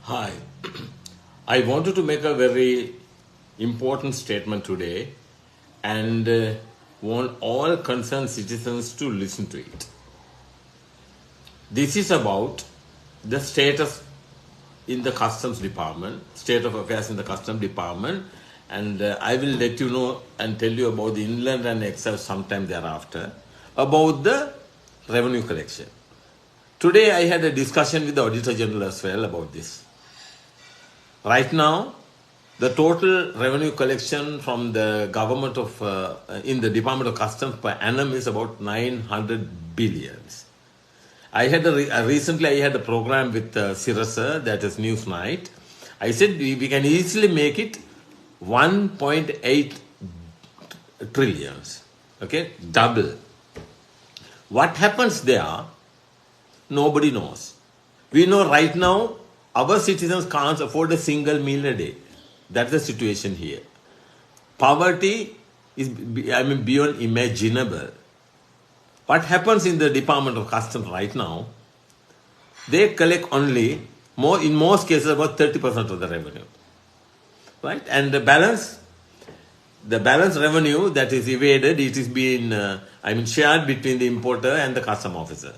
Hi. I wanted to make a very important statement today and want all concerned citizens to listen to it. This is about the status in the customs department, state of affairs in the customs department, and I will let you know and tell you about the inland and excise sometime thereafter, about the revenue collection. Today I had a discussion with the Auditor General as well about this. Right now, the total revenue collection from the government of, in the Department of Customs per annum is about 900 billions. I had recently I had a program with Sirasa, that is Newsnight. I said we can easily make it 1.8 trillions, okay, double. What happens there, nobody knows. We know right now our citizens can't afford a single meal a day. That's the situation here. Poverty is, beyond imaginable. What happens in the Department of Customs right now, they collect only, in most cases, about 30% of the revenue. Right? And the balance revenue that is evaded, it is being, shared between the importer and the custom officer.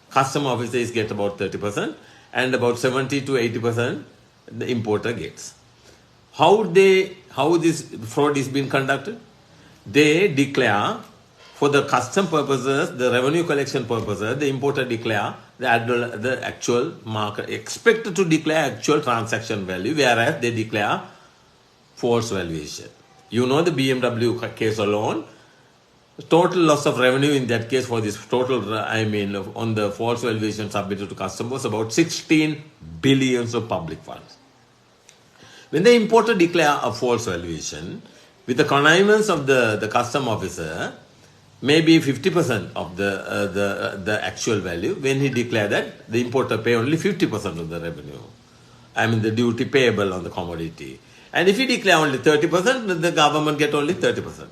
Custom officers get about 30%, and about 70 to 80% the importer gets. How this fraud is being conducted? They declare, for the custom purposes, the revenue collection purposes, the importer declare the actual market, expected to declare actual transaction value, whereas they declare false valuation. You know the BMW case alone, total loss of revenue in that case for this total, on the false valuation submitted to customers was about 16 billions of public funds. When the importer declare a false valuation, with the connivance of the custom officer, maybe 50% of the actual value, when he declare that, the importer pay only 50% of the revenue. The duty payable on the commodity. And if he declare only 30%, the government get only 30%.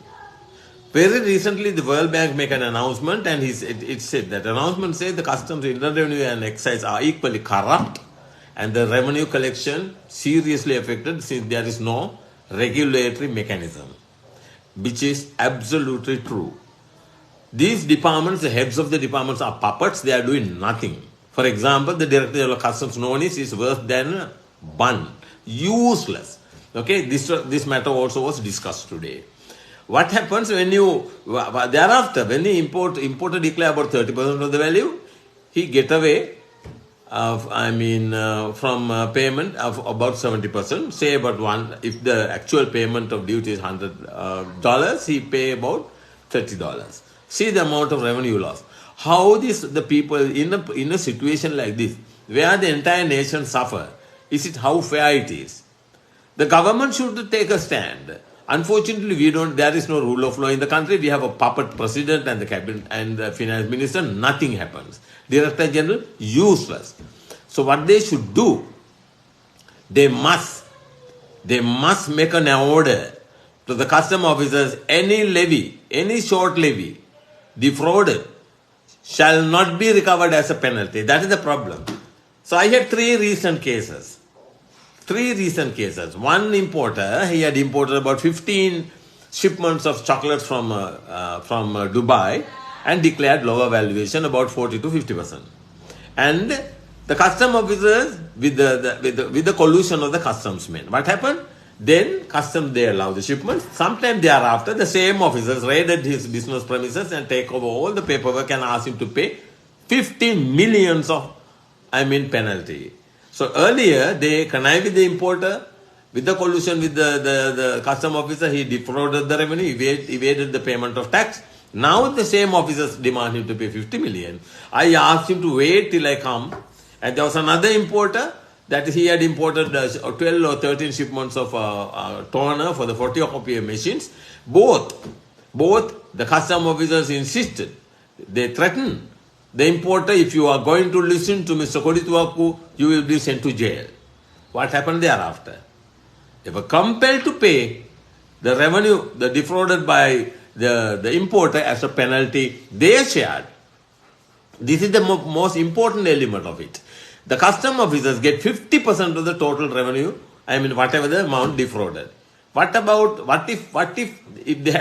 Very recently, the World Bank make an announcement, and it said that announcement says the customs, inland revenue and excise are equally corrupt, and the revenue collection seriously affected since there is no regulatory mechanism, which is absolutely true. These departments, the heads of the departments are puppets, they are doing nothing. For example, the Director General of Customs Nonis is worse than a bun, useless. Okay, this matter also was discussed today. What happens when thereafter, when the importer declare about 30% of the value, he get away from payment of about 70%, say about if the actual payment of duty is $100, he pay about $30. See the amount of revenue loss. How the people in a situation like this, where the entire nation suffer, how fair it is? The government should take a stand. Unfortunately, there is no rule of law in the country. We have a puppet president and the cabinet and the finance minister. Nothing happens. Director General, useless. So what they should do, they must make an order to the custom officers, any short levy defrauded shall not be recovered as a penalty. That is the problem. So I had three recent cases. One importer, he had imported about 15 shipments of chocolates from Dubai and declared lower valuation, about 40 to 50%. And the custom officers, with the collusion of the customs men, what happened? Then customs, they allow the shipments. Sometime thereafter, the same officers raided his business premises and take over all the paperwork and ask him to pay 15 millions of penalty. So earlier, they connived with the importer, with the collusion with the custom officer, he defrauded the revenue, evaded the payment of tax. Now the same officers demand him to pay 50 million. I asked him to wait till I come. And there was another importer, that he had imported 12 or 13 shipments of toner for the photocopier machines. Both the custom officers insisted. They threatened the importer, if you are going to listen to Mr. Kodituaku, you will be sent to jail. What happened thereafter? They were compelled to pay the revenue, the defrauded by the importer as a penalty they shared. This is the most important element of it. The custom officers get 50% of the total revenue, I mean whatever the amount defrauded. What if they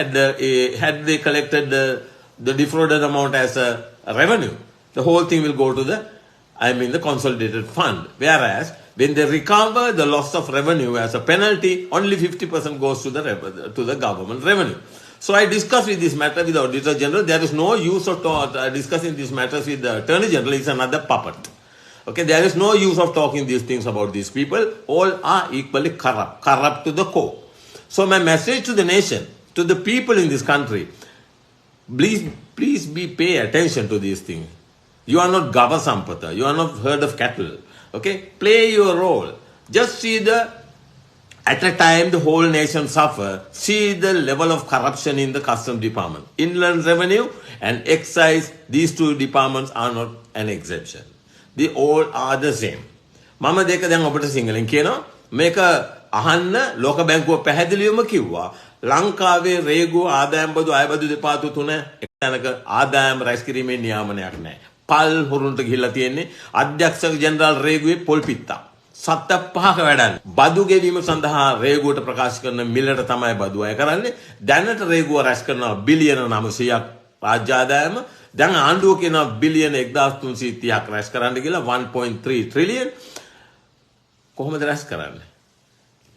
had they collected the defrauded amount as a revenue? The whole thing will go to the consolidated fund. Whereas when they recover the loss of revenue as a penalty, only 50% goes to the government revenue. So I discussed with this matter with the Auditor General. There is no use of discussing these matters with the Attorney General. It's another puppet. Okay, there is no use of talking these things about these people. All are equally corrupt to the core. So my message to the nation, to the people in this country, please pay attention to these things. You are not Gava Sampata. You are not herd of cattle. Okay, play your role. Just see at a time the whole nation suffer. See the level of corruption in the customs department. Inland revenue and excise, these two departments are not an exception. They all are the same. මම දෙක දැන් ඔබට සිංහලෙන් කියනවා මේක අහන්න ලෝක බැංකුව පැහැදිලිවම කිව්වා ලංකාවේ රේගුව ආදායම් බදු අය බදු දෙපාර්තමේන්තු තුන එකතැනක ආදායම් රැස් කිරීමේ නියාමනයක් නැහැ. පල් හොරුන්ට ගිහිල්ලා තියෙන්නේ අධ්‍යක්ෂක ජෙනරාල් රේගුවේ පොල් පිට්ටා. සත්ත පහක වැඩන්නේ. බදු ගෙවීම සඳහා රේගුවට ප්‍රකාශ කරන මිලට තමයි බදු අය කරන්නේ. දැනට රේගුව රැස් කරනවා බිලියන 900ක් රාජ්‍ය ආදායම. දැන් ආණ්ඩුව කියනවා බිලියන 1330ක් රැස් කරන්න කියලා 1.3 ට්‍රිලියන්. කොහොමද රැස් කරන්නේ?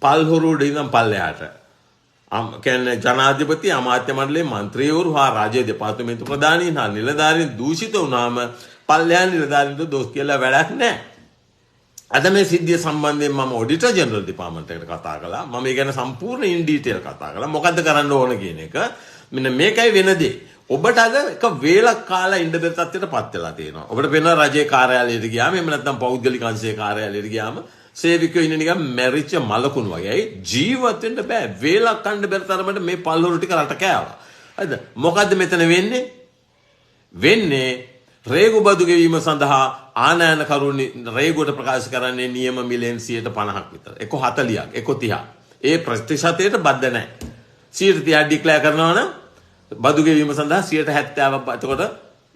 පල් හොරුඩ ඉඳන් පල්ලෙහාට. කියන්නේ ජනාධිපති අමාත්‍ය මණ්ඩලයේ මන්ත්‍රීවරු හා රාජ්‍ය දෙපාර්තමේන්තු ප්‍රධානීන් හා නිලධාරීන් දූෂිත වුණාම පල්ලෙහා නිලධාරීන්ට දොස් කියලා වැඩක් නැහැ. අද මේ සිද්ධිය සම්බන්ධයෙන් මම ඔඩිටර් ජෙනරල් ඩිපාර්ට්මන්ට් එකට කතා කළා. මම ඒ ගැන සම්පූර්ණ ඉන් ඩීටේල් කතා කළා. මොකද්ද කරන්න ඕන කියන එක. මෙන්න මේකයි වෙන දේ. ඔබට අද එක වේලක් කාලා ඉන්න බැරි තත්ත්වයටපත් වෙලා තියෙනවා. ඔබට වෙන රජයේ කාර්යාලයට ගියාම එහෙම නැත්නම් පෞද්ගලික අංශයේ කාර්යාලයට ගියාම සේවිකයෝ ඉන්නේ නිකන් මැරිච්ච මලකුණු වගේ. ඇයි ජීවත් වෙන්න බෑ. වේලක් කන්න බැරි තරමට මේ පල්හොරු ටික රට කෑවා. හරිද? මොකද්ද මෙතන වෙන්නේ? වෙන්නේ රේගු බදු ගෙවීම සඳහා ආනයන කරුණි රේගුවට ප්‍රකාශ කරන්නේ නියම මිලියන් 150ක් විතර. එක්ක 40ක්, එක්ක 30ක්. ඒ ප්‍රතිශතයට බද්ධ නැහැ. 130ක් ඩික්ලෙයාර් කරනවා නම් බදු ගෙවීම සඳහා 70ක්. එතකොට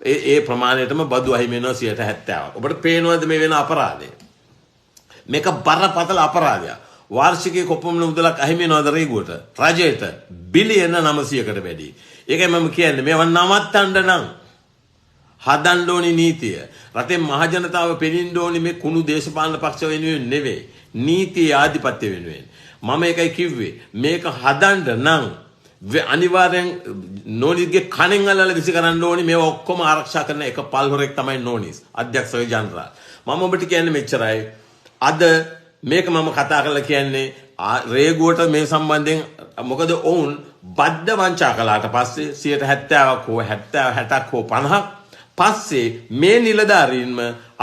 ඒ ප්‍රමාණයටම බදු අහිමි වෙනවා 70ක්. ඔබට පේනවද මේ වෙන අපරාධය? මේක බරපතල අපරාධයක්. වාර්ෂිකයේ කොපමණ මුදලක් අහිමි වෙනවද රේගුවට? රජයට බිලියන 900කට වැඩි. ඒකයි මම කියන්නේ මේව නවත්තන්න නම් හදන්න ඕනි නීතිය. රටේ මහ ජනතාව පෙනින්න ඕනි මේ කුණු දේශපාලන පක්ෂ වෙනුවෙන් නෙවෙයි. නීතිය ආධිපත්‍ය වෙනුවෙන්. මම ඒකයි කිව්වේ මේක හදන්න නම් අනිවාර්යෙන් නෝනිස්ගේ කණෙන් අල්ලලා විසි කරන්න ඕනි. මේව ඔක්කොම ආරක්ෂා කරන එක පල්හොරෙක් තමයි නෝනිස්. අධ්‍යක්ෂක ජනරාල්. මම ඔබට කියන්නේ මෙච්චරයි. අද මේක මම කතා කරලා කියන්නේ රේගුවට මේ සම්බන්ධයෙන් මොකද ඔවුන් බද්ධ වංචා කළාට පස්සේ 70ක් හෝ 70 60ක් හෝ 50ක් පස්සේ මේ නිලධාරීන්ම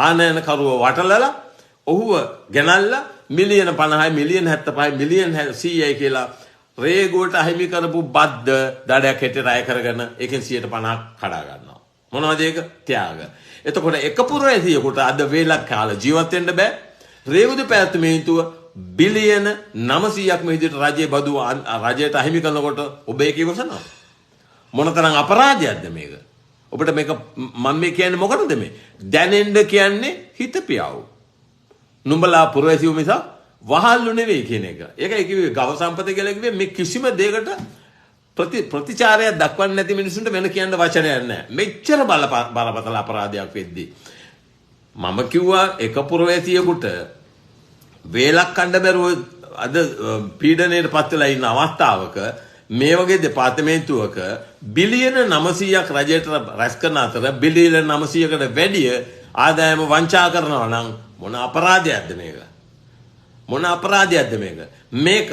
ආනයන කරුව වටලලා ඔහුව ගෙනල්ලා මිලියන 50යි මිලියන 75යි මිලියන 100යි කියලා රේගුවට අහිමි කරපු බද්ධ දඩයක් හෙට රය කරගෙන ඒකෙන් 150ක් කඩා ගන්නවා. මොනවද ඒක? ත්‍යාග. එතකොට එක පුරවැසියෙකුට අද වේලක් කාලා ජීවත් වෙන්න බෑ. රේගු දෙපාර්තමේන්තුව බිලියන 900ක් මේ විදිහට රජයේ බදු රජයට අහිමි කරනකොට ඔබ ඒක ඉවසනවා. මොනතරම් අපරාධයක්ද මේක? ඔබට මේක මම මේ කියන්නේ මොකටද මේ? දැනෙන්න කියන්නේ හිත පියාව. නුඹලා පුරවැසියෝ මිසක් වහල්ලු නෙවෙයි කියන එක. ඒකයි කිව්වේ ගව සම්පත කියලා කිව්වේ මේ කිසිම දෙයකට ප්‍රතිචාරයක් දක්වන්නේ නැති මිනිසුන්ට වෙන කියන්න වචනයක් නැහැ. මෙච්චර බරපතල අපරාධයක් වෙද්දී මම කිව්වා එක පුරවැසියෙකුට වේලක් කන්න බැරුව අද පීඩනයට පත් වෙලා ඉන්න අවස්ථාවක මේ වගේ දෙපාර්තමේන්තුවක බිලියන 900ක් රජයට රැස් කරන අතර බිලියන 900කට වැඩිය ආදායම වංචා කරනවා නම් මොන අපරාධයක්ද මේක? මොන අපරාධයක්ද මේක? මේක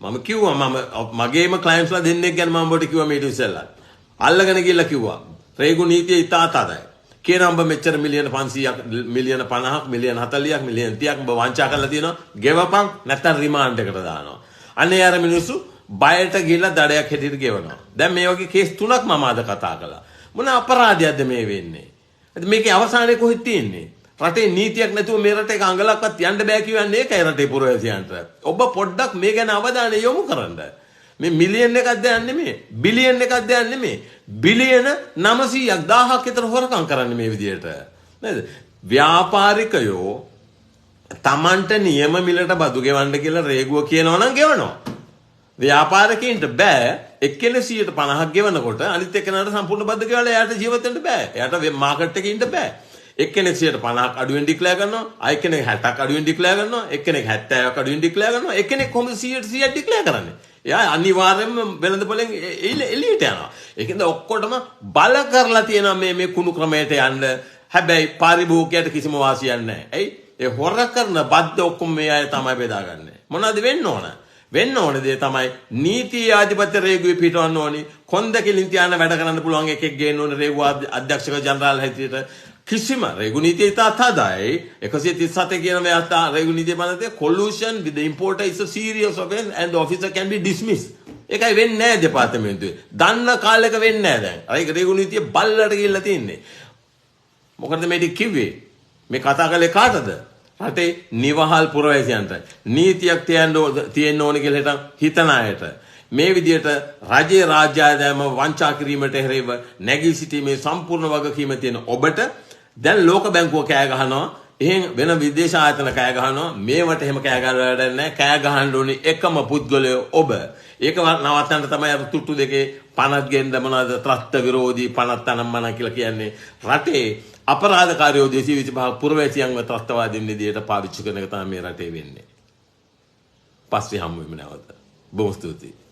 මම කිව්වා මගේම ක්ලයන්ට්ස්ලා දෙන්නෙක් ගැන මම ඔබට කිව්වා මේක ඉස්සෙල්ලා. අල්ලගෙන ගිහලා කිව්වා රේගු නීතිය ඉතා තදයි. කියන ඔබ මෙච්චර මිලියන 500ක් මිලියන 50ක් මිලියන 40ක් මිලියන 30ක් ඔබ වංචා කරලා තියෙනවා. ගෙවපන් නැත්නම් රිමාන්ඩ් එකට දානවා. අනේ අර මිනිස්සු බයට ගිහලා දඩයක් හැටියට ගෙවනවා. දැන් මේ වගේ කේස් 3ක් මම අද කතා කළා. මොන අපරාධයක්ද මේ වෙන්නේ? මේකේ අවසානයේ කොහෙද තියෙන්නේ? රටේ නීතියක් නැතුව මේ රටේ අඟලක්වත් යන්න බෑ කියන්නේ ඒකයි රටේ පුරවැසියන්ට. ඔබ පොඩ්ඩක් මේ ගැන අවධානය යොමු කරන්න. මේ මිලියන් එකක් දෙන්නේ නෙමෙයි. බිලියන් එකක් දෙන්නේ නෙමෙයි. බිලියන 900ක් 1000ක් විතර හොරකම් කරන්නේ මේ විදියට. නේද? ව්‍යාපාරිකයෝ තමන්ට නියම මිලට බදු ගෙවන්න කියලා රේගුව කියනවා නම් ගෙවනවා. ව්‍යාපාරිකයින්ට බෑ එක්කෙනෙක් 150ක් ගෙවනකොට අනිත් එක්කෙනාට සම්පූර්ණ බදු ගෙවලා එයාට ජීවත් වෙන්න බෑ. එයාට මාකට් එකේ ඉන්න බෑ. එක්කෙනෙක් 150ක් අඩුවෙන් ඩික්ලෙයාර් කරනවා, අය කෙනෙක් 60ක් අඩුවෙන් ඩික්ලෙයාර් කරනවා, එක්කෙනෙක් 70ක් අඩුවෙන් ඩික්ලෙයාර් කරනවා, එක්කෙනෙක් කොහොමද 100ක් ඩික්ලෙයාර් කරන්නේ? එයා අනිවාර්යයෙන්ම වෙළඳපොලෙන් එළියට යනවා. ඒකෙන්ද ඔක්කොටම බල කරලා තියෙනවා මේ කුණු ක්‍රමයට යන්න. හැබැයි පාරිභෝගිකයට කිසිම වාසියක් නැහැ. ඇයි? ඒ හොර කරන බද්ද ඔක්කොම මේ අය තමයි බෙදාගන්නේ. මොනවද වෙන්න ඕන? වෙන්න ඕන දේ තමයි නීති ආධිපත්‍ය රේගුවේ පිටවන්න ඕනි. කොන්ද කෙලින් තියාන වැඩ කරන්න පුළුවන් එකෙක් ගේන්න ඕන රේගුව අධ්‍යක්ෂක ජනරාල් හැටියට. කිසිම රේගු නීතිය තාතදායි 137 කියන මේ අත රේගු නීතිය බලද්දී collusion with the importer is a serious offense and the officer can be dismissed. ඒකයි වෙන්නේ නැහැ දෙපාර්තමේන්තුවේ. දන්න කාලෙක වෙන්නේ නැහැ දැන්. අර රේගු නීතිය බල්ලට ගිහිල්ලා තින්නේ. මොකටද මේ ටික කිව්වේ? මේ කතා කළේ කාටද? රටේ නිවහල් පුරවැසියන්ට. නීතියක් තියෙන්න ඕන කියලා හිතන අයට. මේ විදිහට රජයේ රාජ්‍ය ආදායම වංචා කිරීමට එරෙහිව නැගී සිටීමේ සම්පූර්ණ වගකීම තියෙන ඔබට දැන් ලෝක බැංකුව කෑ ගහනවා. එහෙන් වෙන විදේශ ආයතන කෑ ගහනවා. මේවට එහෙම කෑ ගහලා වැඩක් නැහැ. කෑ ගහන්න ඕනේ එකම පුද්ගලයා ඔබ. ඒක නවත්තන්න තමයි අර තුට්ටු දෙකේ පනත් ගෙන්න මොනවද ත්‍රස්ත විරෝධී පනත් අනම්මන කියලා කියන්නේ. රටේ අපරාධකාරයෝ 225 පුරවැසියන්ව ත්‍රස්තවාදීන් විදියට පාවිච්චි කරන එක තමයි මේ රටේ වෙන්නේ. පස්සේ හම්බ වෙමු නැවත. බොහොම ස්තුතියි.